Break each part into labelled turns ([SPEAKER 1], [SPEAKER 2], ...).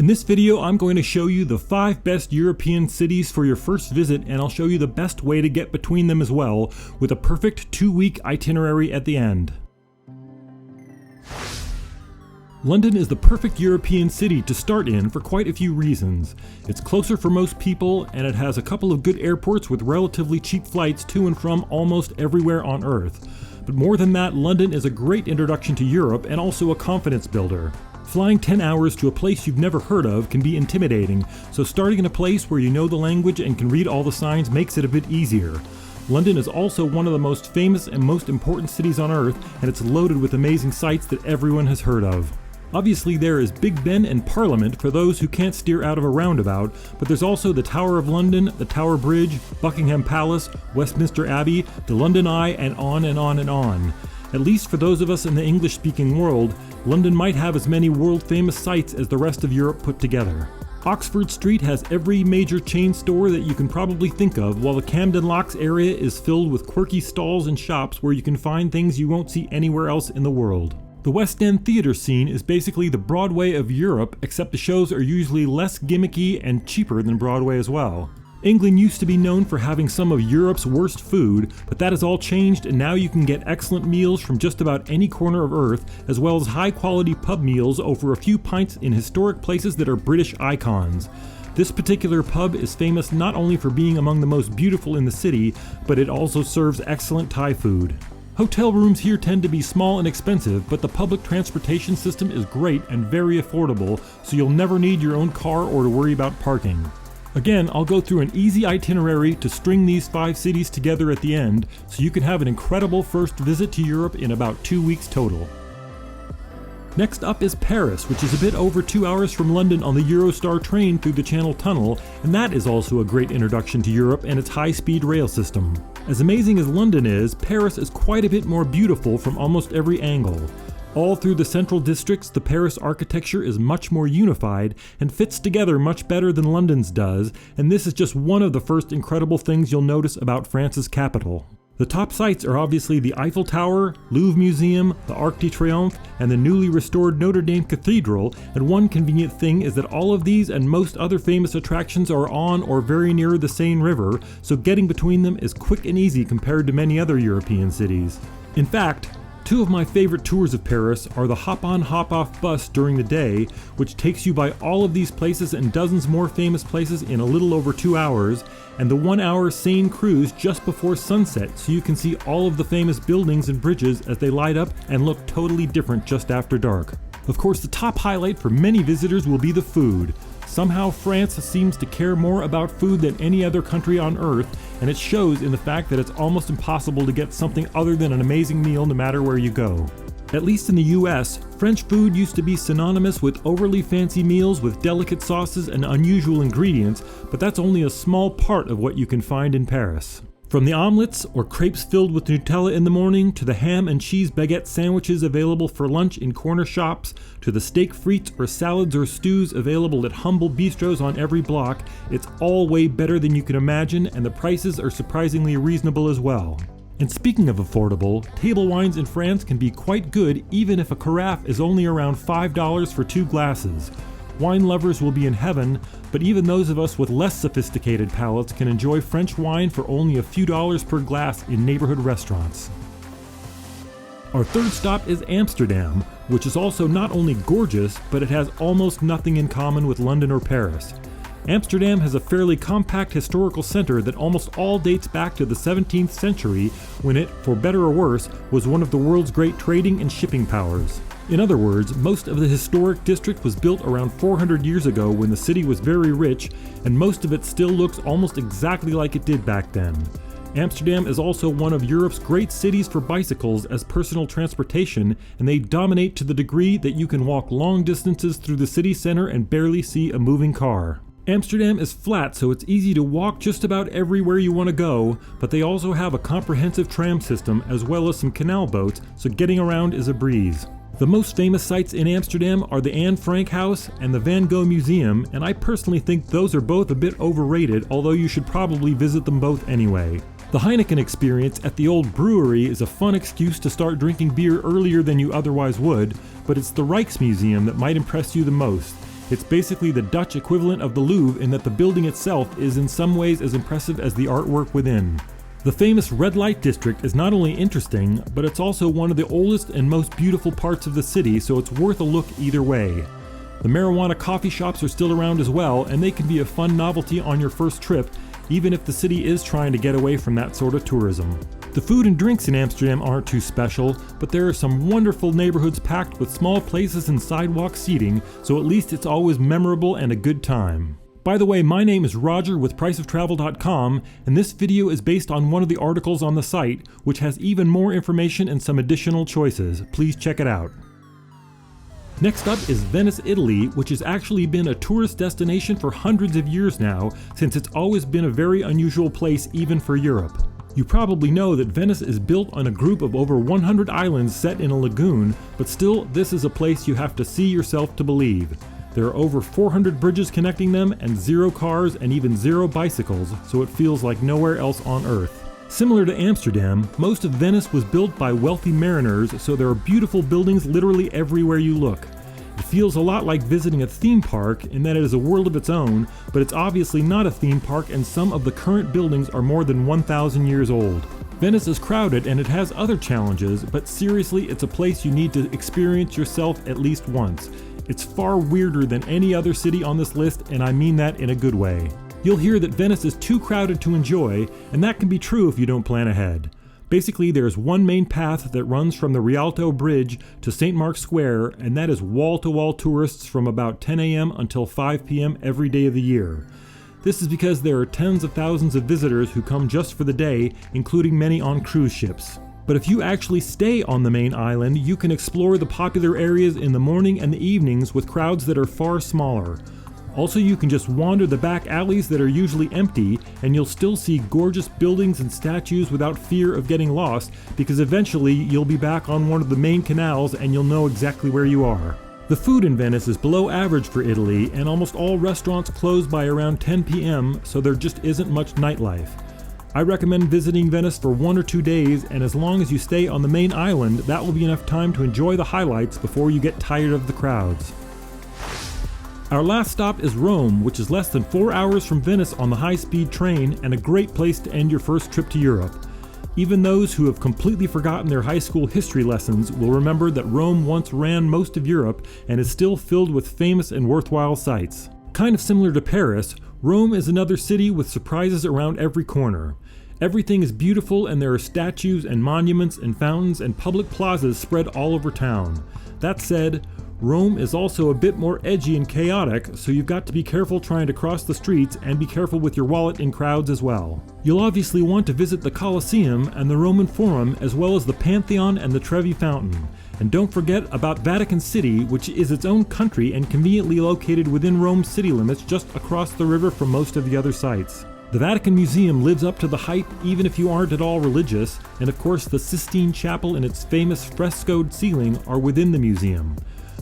[SPEAKER 1] In this video, I'm going to show you the 5 best European cities for your first visit, and I'll show you the best way to get between them as well, with a perfect 2-week itinerary at the end. London is the perfect European city to start in for quite a few reasons. It's closer for most people, and it has a couple of good airports with relatively cheap flights to and from almost everywhere on Earth. But more than that, London is a great introduction to Europe and also a confidence builder. Flying 10 hours to a place you've never heard of can be intimidating, so starting in a place where you know the language and can read all the signs makes it a bit easier. London is also one of the most famous and most important cities on Earth, and it's loaded with amazing sights that everyone has heard of. Obviously there is Big Ben and Parliament for those who can't steer out of a roundabout, but there's also the Tower of London, the Tower Bridge, Buckingham Palace, Westminster Abbey, the London Eye, and on and on and on. At least for those of us in the English-speaking world, London might have as many world-famous sights as the rest of Europe put together. Oxford Street has every major chain store that you can probably think of, while the Camden Locks area is filled with quirky stalls and shops where you can find things you won't see anywhere else in the world. The West End theater scene is basically the Broadway of Europe, except the shows are usually less gimmicky and cheaper than Broadway as well. England used to be known for having some of Europe's worst food, but that has all changed, and now you can get excellent meals from just about any corner of Earth, as well as high-quality pub meals over a few pints in historic places that are British icons. This particular pub is famous not only for being among the most beautiful in the city, but it also serves excellent Thai food. Hotel rooms here tend to be small and expensive, but the public transportation system is great and very affordable, so you'll never need your own car or to worry about parking. Again, I'll go through an easy itinerary to string these 5 cities together at the end, so you can have an incredible first visit to Europe in about 2 weeks total. Next up is Paris, which is a bit over 2 hours from London on the Eurostar train through the Channel Tunnel, and that is also a great introduction to Europe and its high-speed rail system. As amazing as London is, Paris is quite a bit more beautiful from almost every angle. All through the central districts, the Paris architecture is much more unified and fits together much better than London's does, and this is just one of the first incredible things you'll notice about France's capital. The top sites are obviously the Eiffel Tower, Louvre Museum, the Arc de Triomphe, and the newly restored Notre Dame Cathedral, and one convenient thing is that all of these and most other famous attractions are on or very near the Seine River, so getting between them is quick and easy compared to many other European cities. In fact, 2 of my favorite tours of Paris are the hop-on hop-off bus during the day, which takes you by all of these places and dozens more famous places in a little over 2 hours, and the 1-hour Seine cruise just before sunset, so you can see all of the famous buildings and bridges as they light up and look totally different just after dark. Of course, the top highlight for many visitors will be the food. Somehow France seems to care more about food than any other country on Earth, and it shows in the fact that it's almost impossible to get something other than an amazing meal no matter where you go. At least in the US, French food used to be synonymous with overly fancy meals with delicate sauces and unusual ingredients, but that's only a small part of what you can find in Paris. From the omelets or crepes filled with Nutella in the morning, to the ham and cheese baguette sandwiches available for lunch in corner shops, to the steak frites or salads or stews available at humble bistros on every block, it's all way better than you can imagine, and the prices are surprisingly reasonable as well. And speaking of affordable, table wines in France can be quite good even if a carafe is only around $5 for 2 glasses. Wine lovers will be in heaven, but even those of us with less sophisticated palates can enjoy French wine for only a few dollars per glass in neighborhood restaurants. Our third stop is Amsterdam, which is also not only gorgeous, but it has almost nothing in common with London or Paris. Amsterdam has a fairly compact historical center that almost all dates back to the 17th century, when it, for better or worse, was one of the world's great trading and shipping powers. In other words, most of the historic district was built around 400 years ago when the city was very rich, and most of it still looks almost exactly like it did back then. Amsterdam is also one of Europe's great cities for bicycles as personal transportation, and they dominate to the degree that you can walk long distances through the city center and barely see a moving car. Amsterdam is flat, so it's easy to walk just about everywhere you want to go, but they also have a comprehensive tram system as well as some canal boats, so getting around is a breeze. The most famous sites in Amsterdam are the Anne Frank House and the Van Gogh Museum, and I personally think those are both a bit overrated, although you should probably visit them both anyway. The Heineken experience at the old brewery is a fun excuse to start drinking beer earlier than you otherwise would, but it's the Rijksmuseum that might impress you the most. It's basically the Dutch equivalent of the Louvre in that the building itself is in some ways as impressive as the artwork within. The famous red light district is not only interesting, but it's also one of the oldest and most beautiful parts of the city, so it's worth a look either way. The marijuana coffee shops are still around as well, and they can be a fun novelty on your first trip, even if the city is trying to get away from that sort of tourism. The food and drinks in Amsterdam aren't too special, but there are some wonderful neighborhoods packed with small places and sidewalk seating, so at least it's always memorable and a good time. By the way, my name is Roger with priceoftravel.com, and this video is based on one of the articles on the site, which has even more information and some additional choices. Please check it out. Next up is Venice, Italy, which has actually been a tourist destination for hundreds of years now, since it's always been a very unusual place even for Europe. You probably know that Venice is built on a group of over 100 islands set in a lagoon, but still, this is a place you have to see yourself to believe. There are over 400 bridges connecting them and 0 cars and even 0 bicycles, so it feels like nowhere else on Earth. Similar to Amsterdam, most of Venice was built by wealthy mariners, so there are beautiful buildings literally everywhere you look. It feels a lot like visiting a theme park in that it is a world of its own, but it's obviously not a theme park, and some of the current buildings are more than 1,000 years old. Venice is crowded and it has other challenges, but seriously, it's a place you need to experience yourself at least once. It's far weirder than any other city on this list, and I mean that in a good way. You'll hear that Venice is too crowded to enjoy, and that can be true if you don't plan ahead. Basically, there's one main path that runs from the Rialto Bridge to St. Mark's Square, and that is wall-to-wall tourists from about 10 a.m. until 5 p.m. every day of the year. This is because there are tens of thousands of visitors who come just for the day, including many on cruise ships. But if you actually stay on the main island, you can explore the popular areas in the morning and the evenings with crowds that are far smaller. Also, you can just wander the back alleys that are usually empty, and you'll still see gorgeous buildings and statues without fear of getting lost, because eventually you'll be back on one of the main canals and you'll know exactly where you are. The food in Venice is below average for Italy, and almost all restaurants close by around 10 p.m., so there just isn't much nightlife. I recommend visiting Venice for 1 or 2 days, and as long as you stay on the main island, that will be enough time to enjoy the highlights before you get tired of the crowds. Our last stop is Rome, which is less than 4 hours from Venice on the high-speed train, and a great place to end your first trip to Europe. Even those who have completely forgotten their high school history lessons will remember that Rome once ran most of Europe and is still filled with famous and worthwhile sights. Kind of similar to Paris, Rome is another city with surprises around every corner. Everything is beautiful, and there are statues and monuments and fountains and public plazas spread all over town. That said, Rome is also a bit more edgy and chaotic, so you've got to be careful trying to cross the streets and be careful with your wallet in crowds as well. You'll obviously want to visit the Colosseum and the Roman Forum, as well as the Pantheon and the Trevi Fountain. And don't forget about Vatican City, which is its own country and conveniently located within Rome's city limits just across the river from most of the other sites. The Vatican Museum lives up to the hype even if you aren't at all religious, and of course the Sistine Chapel and its famous frescoed ceiling are within the museum.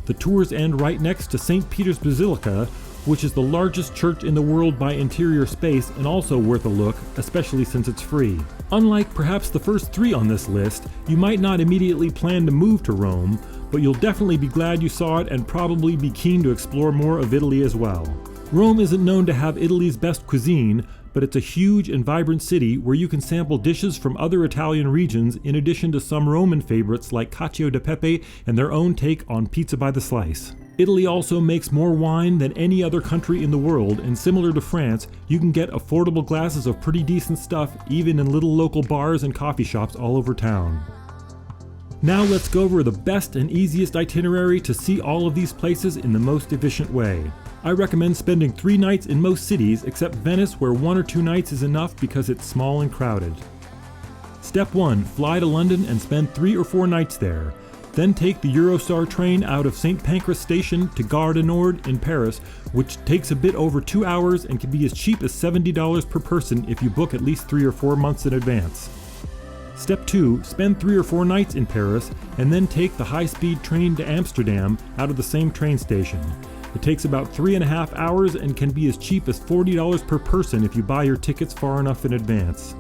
[SPEAKER 1] The tours end right next to St. Peter's Basilica, which is the largest church in the world by interior space and also worth a look, especially since it's free. Unlike perhaps the first 3 on this list, you might not immediately plan to move to Rome, but you'll definitely be glad you saw it and probably be keen to explore more of Italy as well. Rome isn't known to have Italy's best cuisine, but it's a huge and vibrant city where you can sample dishes from other Italian regions in addition to some Roman favorites like cacio de pepe and their own take on pizza by the slice. Italy also makes more wine than any other country in the world, and similar to France, you can get affordable glasses of pretty decent stuff even in little local bars and coffee shops all over town. Now let's go over the best and easiest itinerary to see all of these places in the most efficient way. I recommend spending 3 nights in most cities except Venice, where 1 or 2 nights is enough because it's small and crowded. Step 1. Fly to London and spend 3 or 4 nights there. Then take the Eurostar train out of St. Pancras Station to Gare du Nord in Paris, which takes a bit over 2 hours and can be as cheap as $70 per person if you book at least 3 or 4 months in advance. Step 2. Spend 3 or 4 nights in Paris and then take the high-speed train to Amsterdam out of the same train station. It takes about 3.5 hours and can be as cheap as $40 per person if you buy your tickets far enough in advance.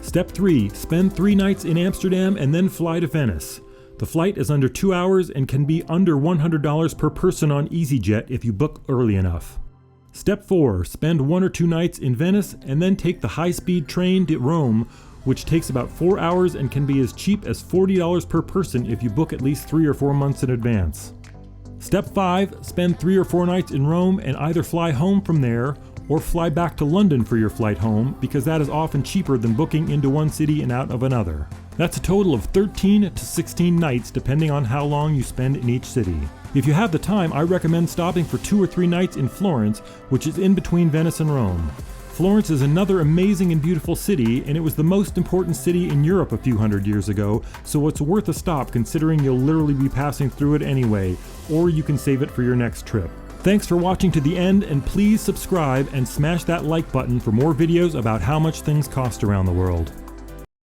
[SPEAKER 1] Step 3. Spend 3 nights in Amsterdam and then fly to Venice. The flight is under 2 hours and can be under $100 per person on EasyJet if you book early enough. Step 4. Spend 1 or 2 nights in Venice and then take the high-speed train to Rome, which takes about 4 hours and can be as cheap as $40 per person if you book at least 3 or 4 months in advance. Step 5. Spend 3 or 4 nights in Rome and either fly home from there or fly back to London for your flight home, because that is often cheaper than booking into one city and out of another. That's a total of 13 to 16 nights depending on how long you spend in each city. If you have the time, I recommend stopping for 2 or 3 nights in Florence, which is in between Venice and Rome. Florence is another amazing and beautiful city, and it was the most important city in Europe a few hundred years ago, so it's worth a stop considering you'll literally be passing through it anyway, or you can save it for your next trip. Thanks for watching to the end, and please subscribe and smash that like button for more videos about how much things cost around the world.